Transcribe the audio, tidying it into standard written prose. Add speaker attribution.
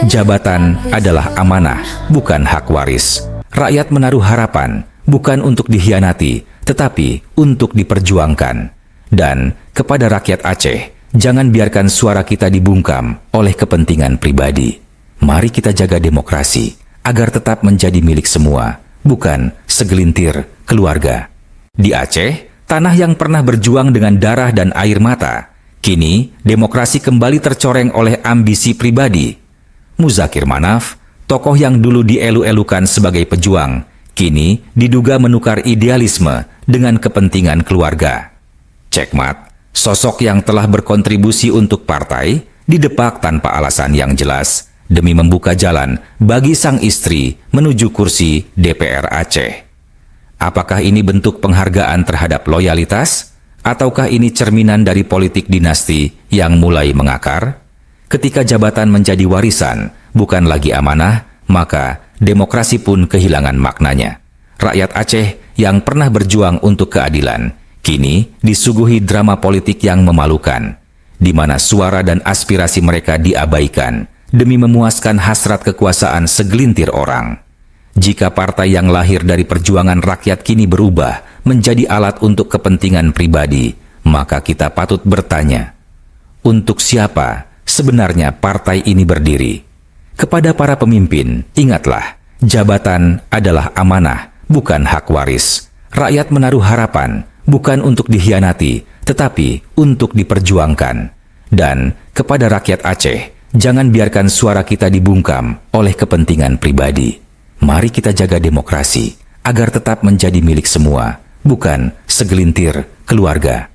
Speaker 1: Jabatan adalah amanah, bukan hak waris. Rakyat menaruh harapan, bukan untuk dikhianati, tetapi untuk diperjuangkan. Dan kepada rakyat Aceh, jangan biarkan suara kita dibungkam oleh kepentingan pribadi. Mari kita jaga demokrasi, agar tetap menjadi milik semua, bukan segelintir keluarga. Di Aceh, tanah yang pernah berjuang dengan darah dan air mata, kini demokrasi kembali tercoreng oleh ambisi pribadi. Muzakir Manaf, tokoh yang dulu dielu-elukan sebagai pejuang, kini diduga menukar idealisme dengan kepentingan keluarga. Cekmat, sosok yang telah berkontribusi untuk partai, didepak tanpa alasan yang jelas demi membuka jalan bagi sang istri menuju kursi DPR Aceh. Apakah ini bentuk penghargaan terhadap loyalitas? Ataukah ini cerminan dari politik dinasti yang mulai mengakar? Ketika jabatan menjadi warisan, bukan lagi amanah, maka demokrasi pun kehilangan maknanya. Rakyat Aceh yang pernah berjuang untuk keadilan, kini disuguhi drama politik yang memalukan, di mana suara dan aspirasi mereka diabaikan demi memuaskan hasrat kekuasaan segelintir orang. Jika partai yang lahir dari perjuangan rakyat kini berubah menjadi alat untuk kepentingan pribadi, maka kita patut bertanya, untuk siapa sebenarnya partai ini berdiri? Kepada para pemimpin, ingatlah, jabatan adalah amanah, bukan hak waris. Rakyat menaruh harapan, bukan untuk dikhianati, tetapi untuk diperjuangkan. Dan kepada rakyat Aceh, jangan biarkan suara kita dibungkam oleh kepentingan pribadi. Mari kita jaga demokrasi, agar tetap menjadi milik semua, bukan segelintir keluarga.